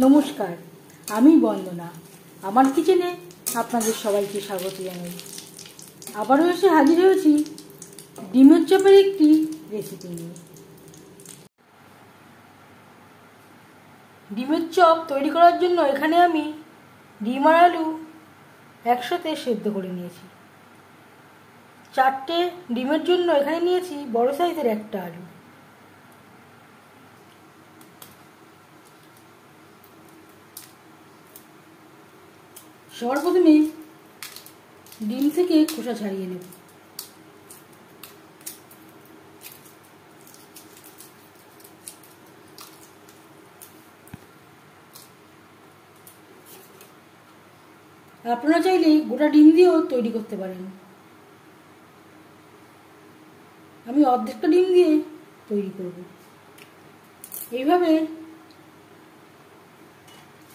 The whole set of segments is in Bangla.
নমস্কার, আমি বন্দনা। আমার কিচেনে আপনাদের সবাইকে স্বাগত জানাই। আবারও এসে হাজির হয়েছি ডিমের চপের একটি রেসিপি নিয়ে। ডিমের চপ তৈরি করার জন্য এখানে আমি ডিম আর আলু একসাথে সেদ্ধ করে নিয়েছি। 4টে ডিমের জন্য এখানে নিয়েছি বড় সাইজের একটা আলু। সবার প্রথমে ডিম থেকে খোসা ছাড়িয়ে নেব। আপনারা চাইলে গোটা ডিম দিয়েও তৈরি করতে পারেন। আমি অর্ধেকটা ডিম দিয়ে তৈরি করব। এইভাবে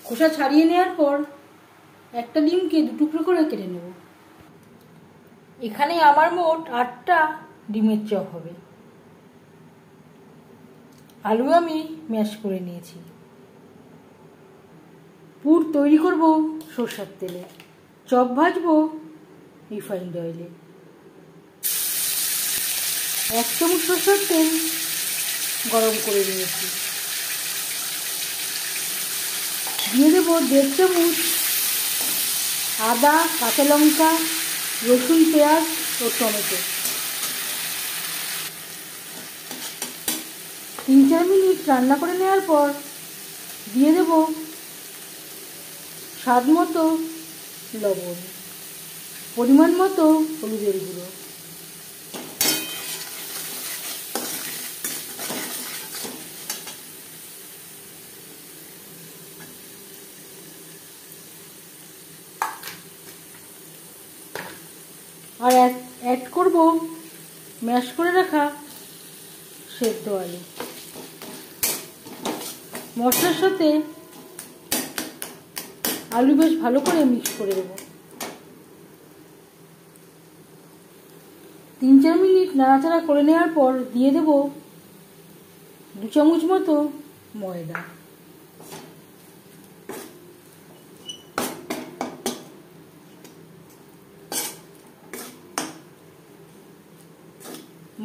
খোসা ছাড়িয়ে নেওয়ার পর একটা ডিমকে 2 টুকরো করে কেটে নেব। এখানে আমার মোট 8টা ডিমের চপ হবে। আলু আমি ম্যাশ করে নিয়েছি। পুর তৈরি করব সরষের তেলে, চপ ভাজবো রিফাইন্ড অয়েলে। 1 চামচ সরষের তেল গরম করে নিয়েছি। দিয়ে দেব 1.5 চামচ আদা, কাঁচা লঙ্কা, রসুন, পেঁয়াজ ও টমেটো। 3-4 মিনিট রান্না করে নেওয়ার পর দিয়ে দেব স্বাদ মতো লবণ, পরিমাণ মতো হলুদের গুঁড়ো। আর অ্যাড করব ম্যাশ করে রাখা সেদ্ধ আলু। মশলার সাথে আলু বেশ ভালো করে মিক্স করে দেব। 3-4 মিনিট নাড়াচাড়া করে নেওয়ার পর দিয়ে দেব 2 চামচ মতো ময়দা।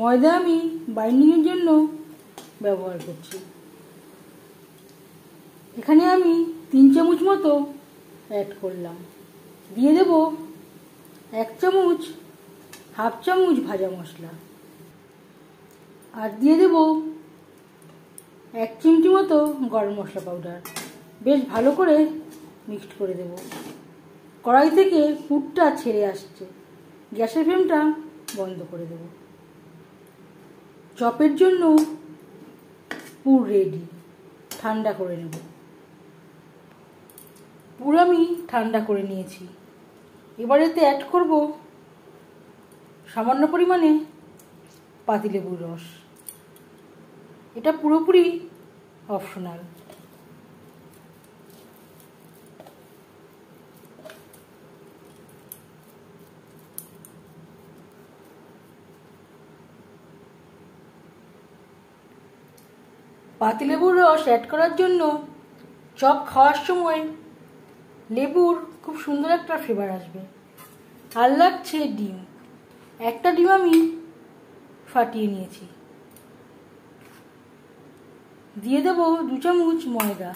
ময়দা আমি বাইন্ডিংয়ের জন্য ব্যবহার করছি। এখানে আমি 3 চামচ মতো অ্যাড করলাম। দিয়ে দেব 1 চামচ, হাফ চামচ ভাজা মশলা। আর দিয়ে দেব 1 চিমটি মতো গরম মশলা পাউডার। বেশ ভালো করে মিক্সড করে দেব। কড়াই থেকে পুরটা ছেড়ে আসছে। গ্যাসের ফ্লেমটা বন্ধ করে দেব। চপের জন্য পুর রেডি। ঠান্ডা করে নেব। পুর আমি ঠান্ডা করে নিয়েছি। এবার এতে অ্যাড করব সামান্য পরিমাণে পাতিলেবুর রস। এটা পুরোপুরি অপশনাল। পাতিলেবুর রস অ্যাড করার জন্য চপ খাওয়ার সময় লেবুর খুব সুন্দর একটা ফ্লেভার আসবে। আর লাগছে ডিম। একটা ডিম আমি ফাটিয়ে নিয়েছি। দিয়ে দেব 2 চামচ ময়দা।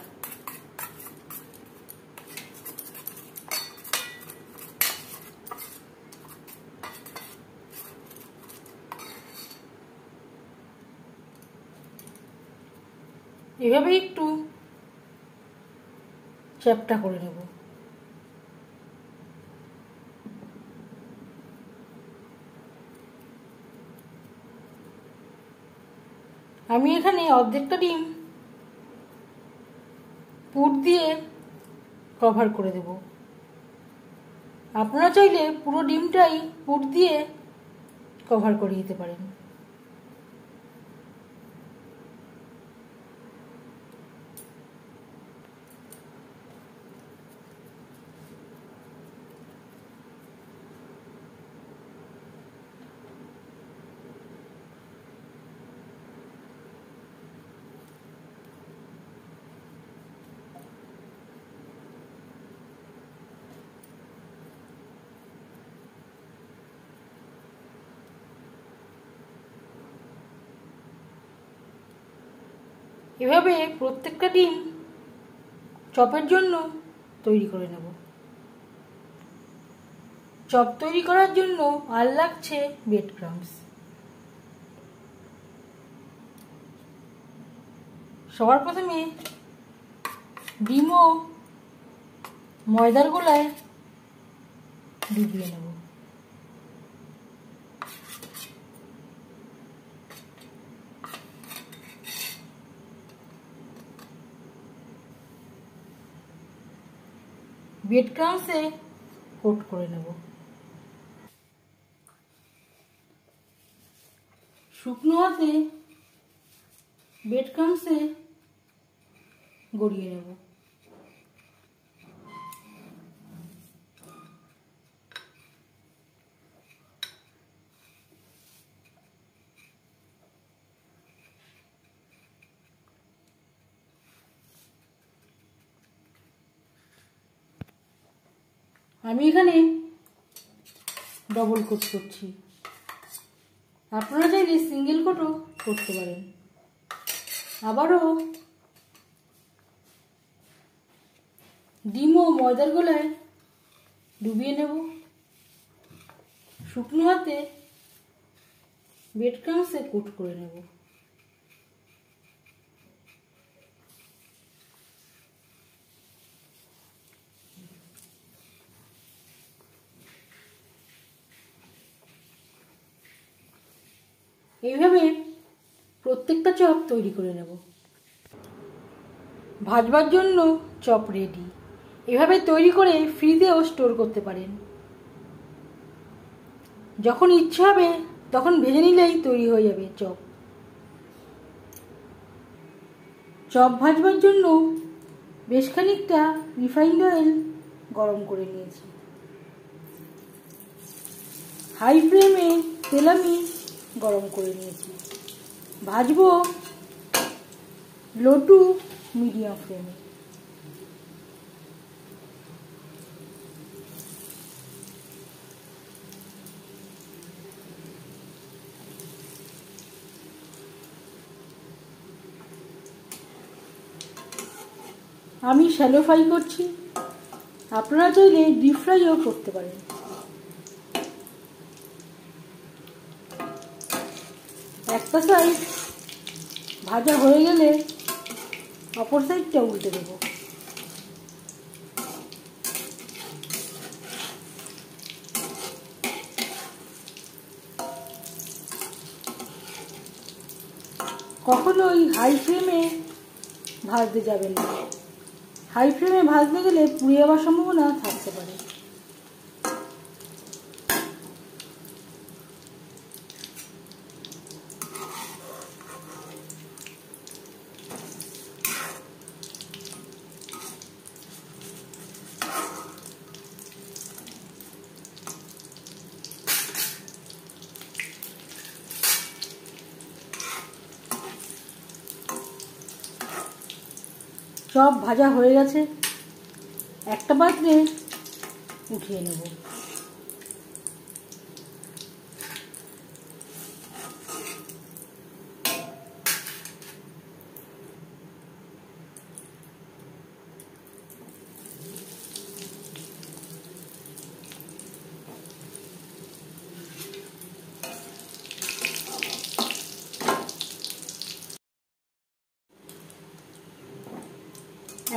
এভাবে একটু চ্যাপ্টা করে নেব। আমি এখানে অর্ধেকটা ডিম পুর দিয়ে কভার করে দেব। আপনারা চাইলে পুরো ডিমটাই পুর দিয়ে কভার করে দিতে পারেন। এভাবে প্রত্যেকটা ডিম চপের জন্য তৈরি করে নেব। চপ তৈরি করার জন্য আর লাগছে ব্রেড ক্রাম্বস। সবার প্রথমে ডিম ও ময়দার গোলায় ডুবিয়ে নেব। ব্রেড ক্রাম্বসে কোট করে নেব। শুকনো হাতে ব্রেড ক্রাম্বসে গড়িয়ে নেব। আমি এখানে ডবল কোট করছি, আপনারা চাইলে সিঙ্গেল কোটও করতে পারেন। আবারও ডিম ও ময়দার গোলায় ডুবিয়ে নেব। শুকনো হাতে ব্রেড ক্রাম্বসে কোট করে নেব। এইভাবে প্রত্যেকটা চপ তৈরি করে নেব। ভাজবার জন্য চপ রেডি। এভাবে তৈরি করে ফ্রিজেও স্টোর করতে পারেন। যখন ইচ্ছে হবে তখন ভেজে নিলেই তৈরি হয়ে যাবে চপ। চপ ভাজবার জন্য বেশ খানিকটা রিফাইন্ড অয়েল গরম করে নিয়েছি। হাই ফ্লেমে তেল আমি গরম করে নিয়েছি। ভাজবো লো টু মিডিয়াম ফ্লেমে। আমি শ্যালো ফ্রাই করছি, আপনারা চাইলে ডিপ ফ্রাইও করতে পারেন। একটা সাইড ভাজা হয়ে গেলে অপর সাইডটা উল্টে দেব। কখনোই হাই ফ্লেমে ভাজতে যাবেন না। হাই ফ্লেমে ভাজতে গেলে পুড়ে যাওয়ার সম্ভাবনা থাকতে পারে। চপ ভাজা হয়ে গেছে, একটা পাত্রে উঠিয়ে নেব।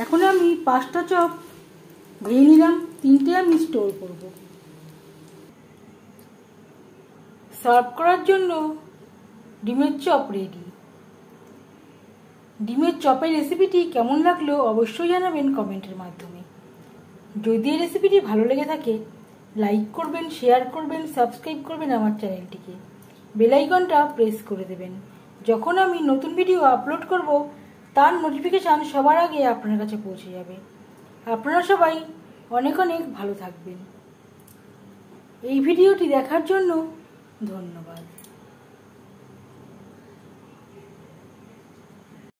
এখন আমি 5টা চপ ভেজে নিলাম, 3টে আমি স্টোর করব। সার্ভ করার জন্য ডিমের চপ রেডি। ডিমের চপের রেসিপিটি কেমন লাগলো অবশ্যই জানাবেন কমেন্টের মাধ্যমে। যদি এই রেসিপিটি ভালো লেগে থাকে লাইক করবেন, শেয়ার করবেন, সাবস্ক্রাইব করবেন আমার চ্যানেলটিকে। বেল আইকনটা প্রেস করে দেবেন। যখন আমি নতুন ভিডিও আপলোড করব তার নোটিফিকেশান সবার আগে আপনার কাছে পৌঁছে যাবে। আপনারা সবাই অনেক অনেক ভালো থাকবেন। এই ভিডিওটি দেখার জন্য ধন্যবাদ।